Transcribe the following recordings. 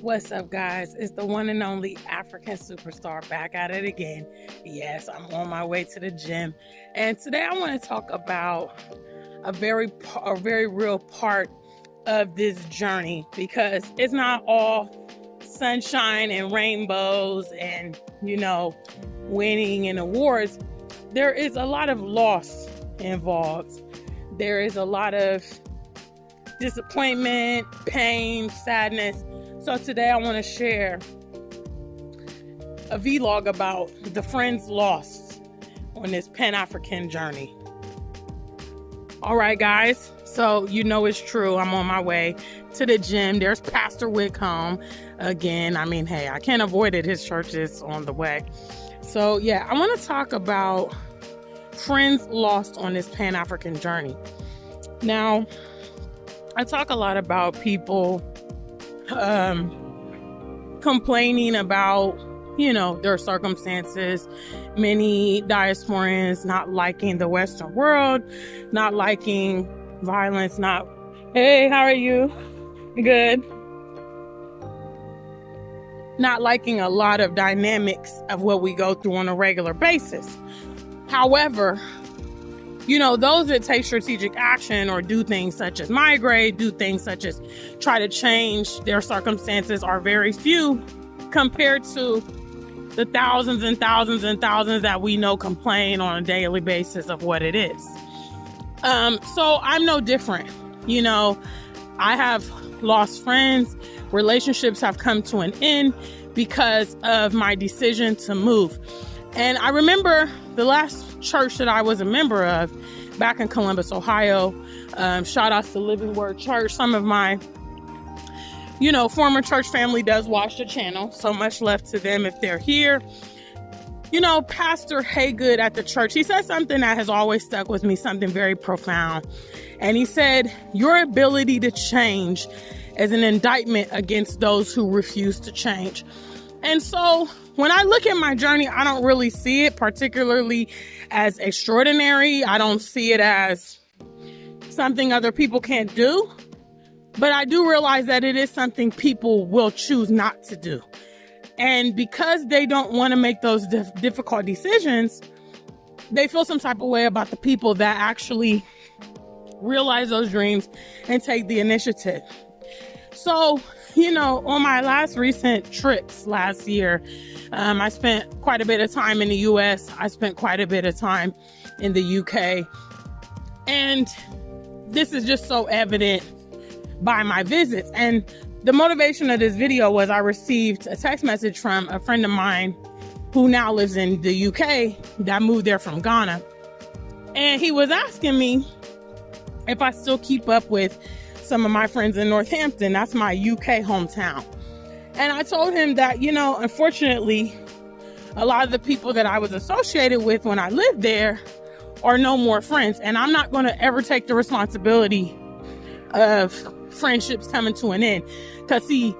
What's up, guys? It's the one and only African superstar back at it again. Yes, I'm on my way to the gym, and today I want to talk about a very real part of this journey, because it's not all sunshine and rainbows and winning and awards. There is a lot of loss involved. There is a lot of disappointment, pain, sadness. So today I want to share a vlog about the friends lost on this Pan-African journey. All right, guys. So it's true. I'm on my way to the gym. There's Pastor Wickham again. Hey, I can't avoid it. His church is on the way. So yeah, I want to talk about friends lost on this Pan-African journey. Now, I talk a lot about people complaining about, their circumstances. Many diasporans not liking the Western world, not liking violence, hey, how are you? Good. Not liking a lot of dynamics of what we go through on a regular basis. However, those that take strategic action or do things such as migrate, do things such as try to change their circumstances are very few compared to the thousands and thousands and thousands that we know complain on a daily basis of what it is. So I'm no different. I have lost friends. Relationships have come to an end because of my decision to move. And I remember the last church that I was a member of back in Columbus, Ohio. Shout out to Living Word Church. Some of my, former church family does watch the channel. So much love to them if they're here. Pastor Haygood at the church, he said something that has always stuck with me, something very profound. And he said, your ability to change is an indictment against those who refuse to change. And so when I look at my journey, I don't really see it particularly as extraordinary. I don't see it as something other people can't do. But I do realize that it is something people will choose not to do. And because they don't want to make those difficult decisions, they feel some type of way about the people that actually realize those dreams and take the initiative. So, on my last recent trips last year, I spent quite a bit of time in the US. I spent quite a bit of time in the UK. And this is just so evident by my visits. And the motivation of this video was I received a text message from a friend of mine who now lives in the UK that moved there from Ghana. And he was asking me if I still keep up with some of my friends in Northampton. That's my UK hometown. And I told him that, unfortunately, a lot of the people that I was associated with when I lived there are no more friends. And I'm not going to ever take the responsibility of friendships coming to an end. Because, see,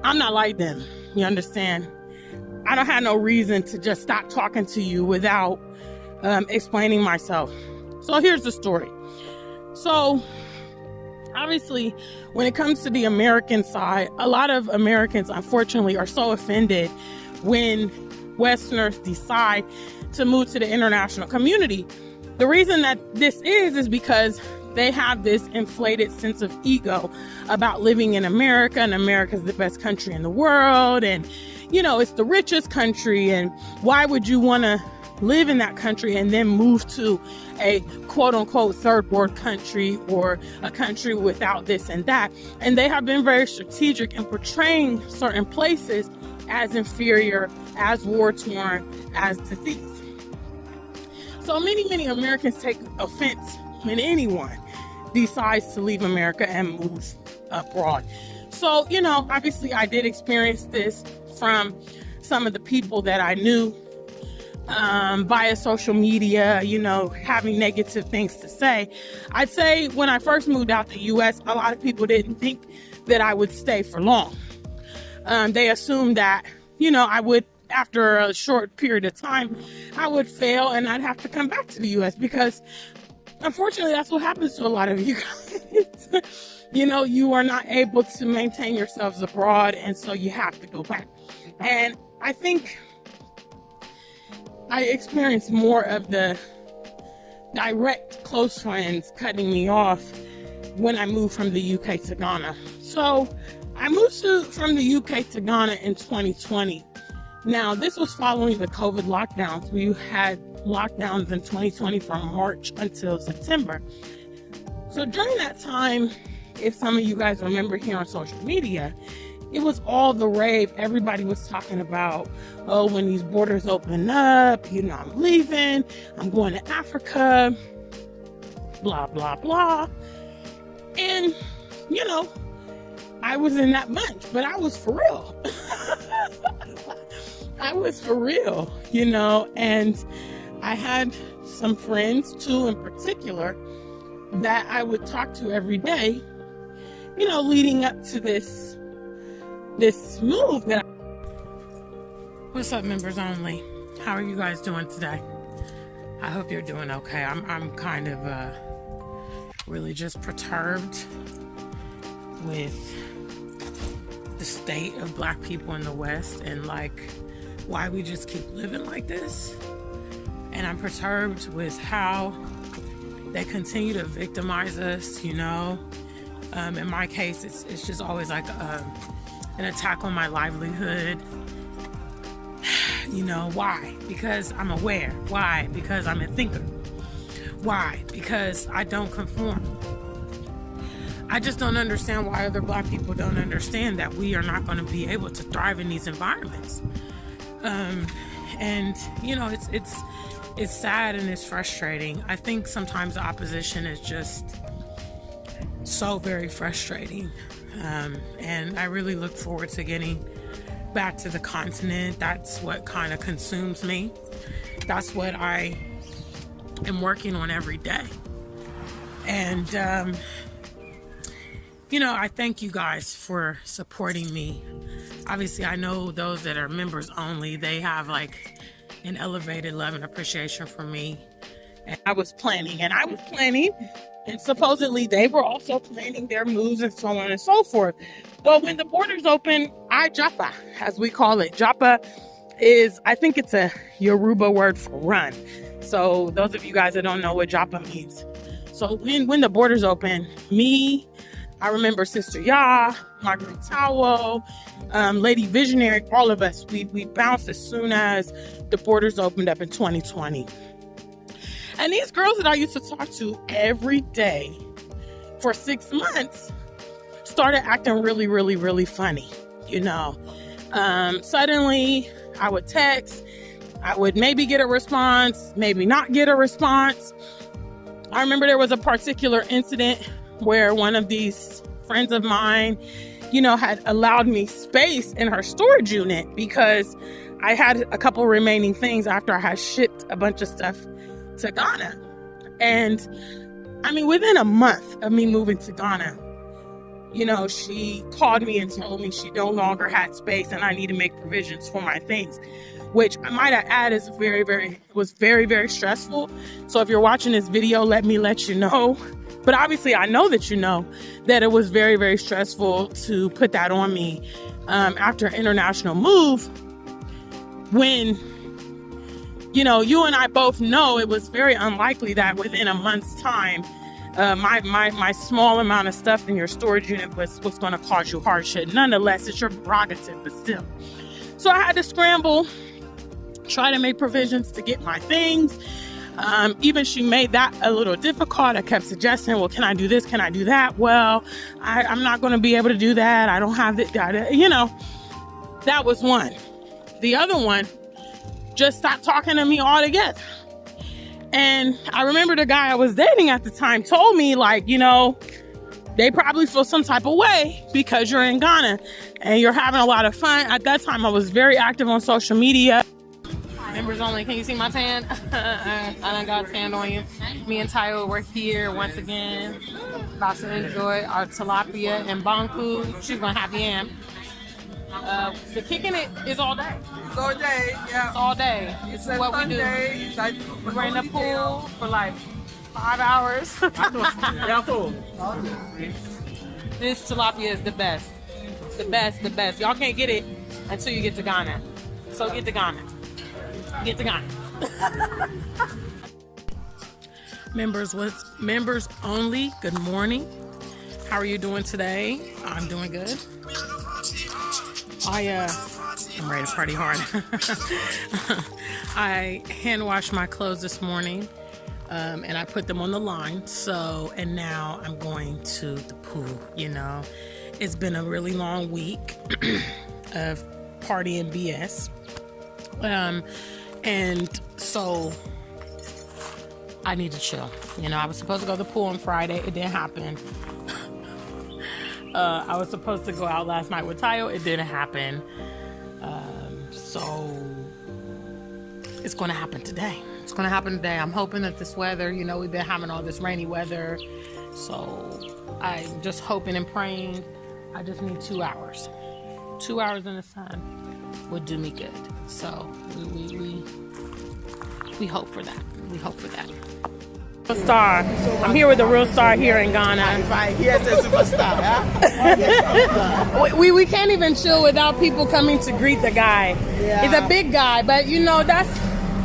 I'm not like them. You understand? I don't have no reason to just stop talking to you without explaining myself. So here's the story. So obviously, when it comes to the American side, a lot of Americans, unfortunately, are so offended when Westerners decide to move to the international community. The reason that this is because they have this inflated sense of ego about living in America, and America's the best country in the world, and, it's the richest country, and why would you want to live in that country and then move to a quote-unquote third world country or a country without this and that. And they have been very strategic in portraying certain places as inferior, as war-torn, as diseased. So many Americans take offense when anyone decides to leave America and move abroad. So, obviously I did experience this from some of the people that I knew via social media, having negative things to say. I'd say when I first moved out the US, a lot of people didn't think that I would stay for long. They assumed that, I would, after a short period of time, I would fail and I'd have to come back to the US, because unfortunately that's what happens to a lot of you guys. you are not able to maintain yourselves abroad, and so you have to go back. And I think I experienced more of the direct close friends cutting me off when I moved from the UK to Ghana. So I moved from the UK to Ghana in 2020. Now, this was following the COVID lockdowns. We had lockdowns in 2020 from March until September. So during that time, if some of you guys remember here on social media, it was all the rave. Everybody was talking about, oh, when these borders open up, I'm leaving, I'm going to Africa, blah, blah, blah. And, I was in that bunch, but I was for real. I was for real, and I had some friends too, in particular, that I would talk to every day, leading up to this move What's up, members only? How are you guys doing today? I hope you're doing okay. I'm kind of really just perturbed with the state of Black people in the West and why we just keep living like this. And I'm perturbed with how they continue to victimize us, In my case, it's just always like an attack on my livelihood. Why? Because I'm aware. Why? Because I'm a thinker. Why? Because I don't conform. I just don't understand why other Black people don't understand that we are not going to be able to thrive in these environments. It's sad and it's frustrating. I think sometimes the opposition is just so very frustrating. And I really look forward to getting back to the continent. That's what kind of consumes me. That's what I am working on every day. And, I thank you guys for supporting me. Obviously, I know those that are members only, they have an elevated love and appreciation for me. And I was planning, and supposedly they were also planning their moves and so on and so forth. But when the borders open, I japa, as we call it. Japa is, I think it's a Yoruba word for run. So those of you guys that don't know what japa means. So when the borders open, I remember Sister Ya, Margaret Tawo, Lady Visionary, all of us, we bounced as soon as the borders opened up in 2020. And these girls that I used to talk to every day for 6 months started acting really, really, really funny. Suddenly I would text, I would maybe get a response, maybe not get a response. I remember there was a particular incident where one of these friends of mine, had allowed me space in her storage unit because I had a couple remaining things after I had shipped a bunch of stuff to Ghana. And within a month of me moving to Ghana, she called me and told me she no longer had space and I need to make provisions for my things, which I might add is was very, very stressful. So if you're watching this video, let me let you know. But obviously I know that that it was very, very stressful to put that on me after an international move when, you and I both know it was very unlikely that within a month's time, my small amount of stuff in your storage unit was going to cause you hardship. Nonetheless, it's your prerogative, but still. So I had to scramble, try to make provisions to get my things. Even she made that a little difficult. I kept suggesting, well, can I do this? Can I do that? Well, I'm not going to be able to do that. I don't have that. That was one. The other one just stopped talking to me altogether. And I remember the guy I was dating at the time told me, they probably feel some type of way because you're in Ghana and you're having a lot of fun. At that time, I was very active on social media. Members only, can you see my tan? I done got tan on you. Me and Taye were here once again, about to enjoy our tilapia and banku. She's gonna have yam. The kicking it is all day. It's all day, yeah. It's all day. It's what Sunday. we do. We're in the pool for 5 hours. Yeah, cool. This tilapia is the best. The best, the best. Y'all can't get it until you get to Ghana. So get to Ghana. Get to Ghana. Members only. Good morning. How are you doing today? I'm doing good. I'm ready to party hard. I hand washed my clothes this morning, and I put them on the line. And now I'm going to the pool. You know, it's been a really long week of party and BS. And so I need to chill. You know, I was supposed to go to the pool on Friday. It didn't happen. I was supposed to go out last night with Taye. It didn't happen. So it's going to happen today. It's going to happen today. I'm hoping that this weather, you know, we've been having all this rainy weather. So I'm just hoping and praying. I just need 2 hours. 2 hours in the sun would do me good. So we hope for that. We hope for that. Star. I'm here with the real star here in Ghana. Here's a superstar, yeah? We can't even chill without people coming to greet the guy. Yeah. He's a big guy, but you know,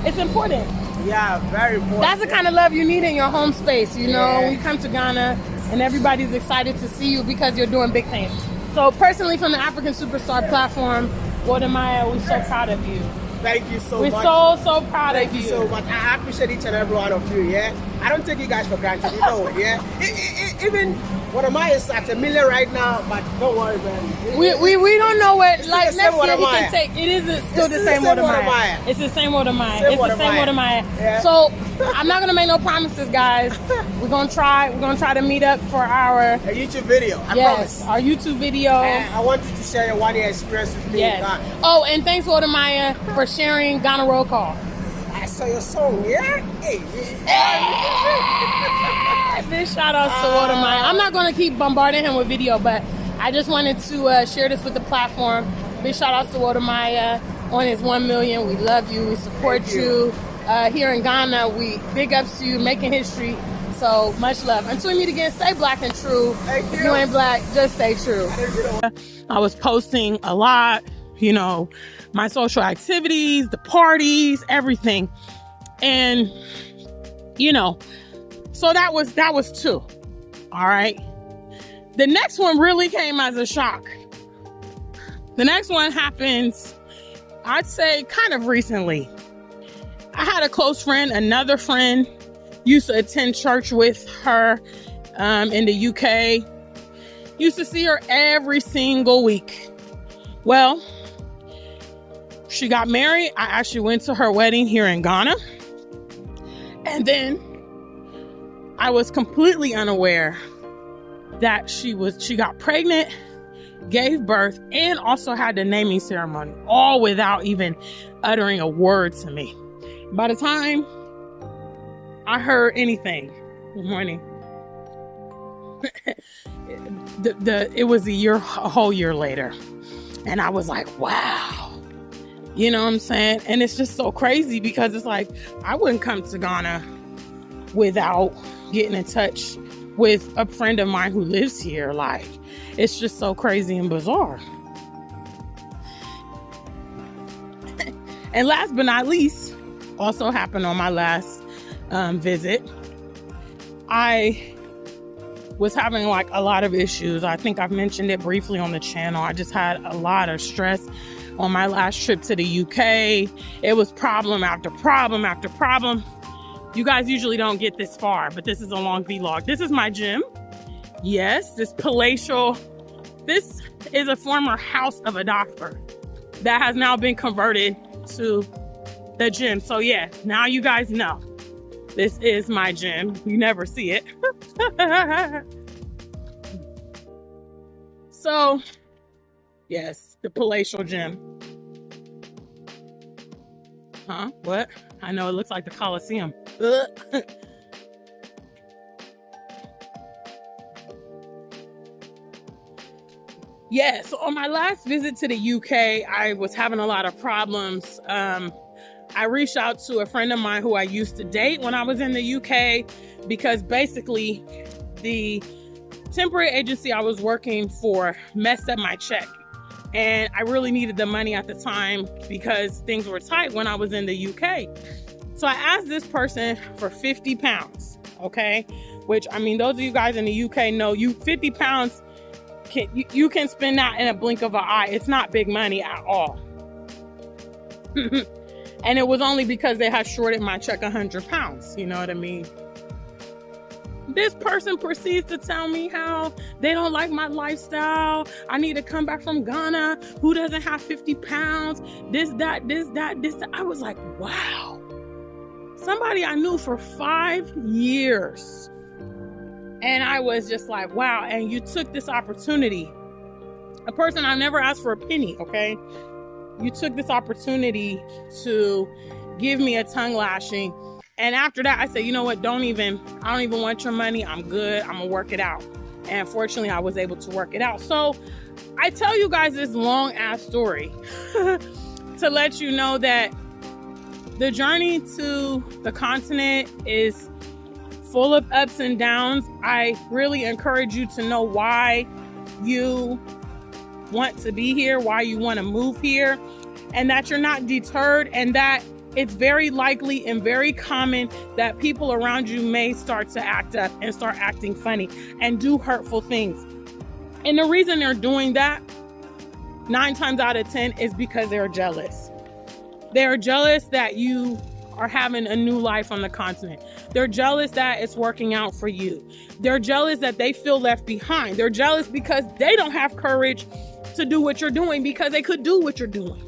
it's important. Yeah, very important. That's the kind of love you need in your home space, you know, when you come to Ghana and everybody's excited to see you because you're doing big things. So personally, from the African Superstar platform, Wadamaya, we're so proud of you. Thank you so much. We're so proud of you. Thank you so much. I appreciate each and every one of you, yeah? I don't take you guys for granted, you know it, yeah? Even one of mine is at $1 million right now, but don't worry, man. We don't know what, like, next year he Wadamaya. can take, it is still the same Wadamaya. It's the same Wadamaya. It's the same Wadamaya. Yeah. So, I'm not going to make no promises, guys. We're going to try to meet up for our... A YouTube video, I promise. Our YouTube video. And I want you to share your 1 year experience with me. Yes. Oh, and thanks, Wadamaya, for sharing Ghana Roll Call. I saw your song, yeah? Hey. Big shout outs to Wadamaya. I'm not going to keep bombarding him with video, but I just wanted to share this with the platform. Big shout outs to Wadamaya on his 1 million. We love you. We support you. Here in Ghana, we big ups to you, making history. So much love. Until we meet again, stay black and true. Thank you. If you ain't black, just stay true. I was posting a lot, you know, my social activities, the parties, everything. And, you know, so that was 2. All right. The next one really came as a shock. The next one happens, I'd say, kind of recently. I had a close friend, another friend, used to attend church with her in the UK. Used to see her every single week. Well, she got married. I actually went to her wedding here in Ghana. And then I was completely unaware that she got pregnant, gave birth, and also had the naming ceremony, all without even uttering a word to me. By the time I heard anything, good morning, it was a whole year later. And I was like, wow. You know what I'm saying? And it's just so crazy because it's like, I wouldn't come to Ghana without getting in touch with a friend of mine who lives here. Like, it's just so crazy and bizarre. And last but not least, also happened on my last visit. I was having like a lot of issues. I think I've mentioned it briefly on the channel. I just had a lot of stress on my last trip to the UK. It was problem after problem after problem. You guys usually don't get this far, but this is a long vlog. This is my gym. Yes, this palatial. This is a former house of a doctor that has now been converted to the gym. So yeah, now you guys know. This is my gym. You never see it. So, yes, the palatial gym. Huh? What? I know it looks like the Coliseum. Yeah, so on my last visit to the UK, I was having a lot of problems I reached out to a friend of mine who I used to date when I was in the UK, because basically the temporary agency I was working for messed up my check. And I really needed the money at the time because things were tight when I was in the UK. So I asked this person for 50 pounds, okay? Which, I mean, those of you guys in the UK know, 50 pounds, you can spend that in a blink of an eye. It's not big money at all. And it was only because they had shorted my check 100 pounds. You know what I mean? This person proceeds to tell me how they don't like my lifestyle. I need to come back from Ghana. Who doesn't have 50 pounds? This, that. I was like, wow. Somebody I knew for 5 years. And I was just like, wow. And you took this opportunity. A person I never asked for a penny, okay? You took this opportunity to give me a tongue lashing. And after that, I said, you know what? I don't even want your money. I'm good. I'm going to work it out. And fortunately, I was able to work it out. So I tell you guys this long ass story to let you know that the journey to the continent is full of ups and downs. I really encourage you to know why you want to be here, why you want to move here, and that you're not deterred, and that it's very likely and very common that people around you may start to act up and start acting funny and do hurtful things. And the reason they're doing that 9 times out of 10 is because they're jealous. They're jealous that you are having a new life on the continent. They're jealous that it's working out for you. They're jealous that they feel left behind. They're jealous because they don't have courage to do what you're doing, because they could do what you're doing.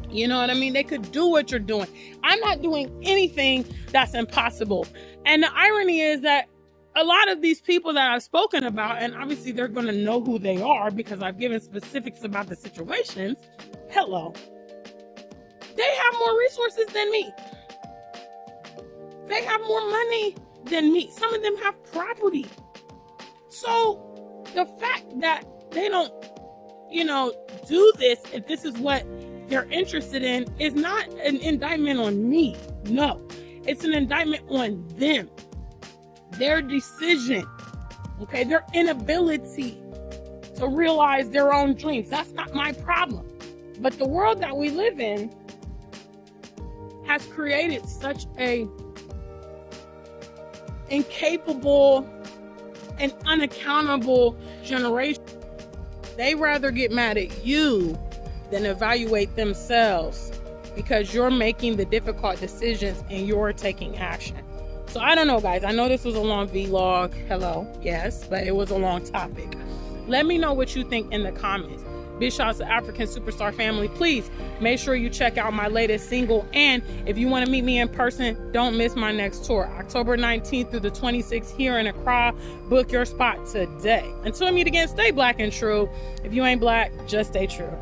You know what I mean? They could do what you're doing. I'm not doing anything that's impossible. And the irony is that a lot of these people that I've spoken about, and obviously they're going to know who they are because I've given specifics about the situations. Hello. They have more resources than me. They have more money than me. Some of them have property. So the fact that they don't, do this, if this is what they're interested in, is not an indictment on me. No, it's an indictment on them. Their decision, okay? Their inability to realize their own dreams. That's not my problem. But the world that we live in has created such a incapable and unaccountable generation. They rather get mad at you than evaluate themselves, because you're making the difficult decisions and you're taking action. So I don't know, guys. I know this was a long vlog. Hello. Yes, but it was a long topic. Let me know what you think in the comments. Big shout out to African Superstar family. Please make sure you check out my latest single. And if you want to meet me in person, don't miss my next tour. October 19th through the 26th here in Accra. Book your spot today. Until I meet again, stay black and true. If you ain't black, just stay true.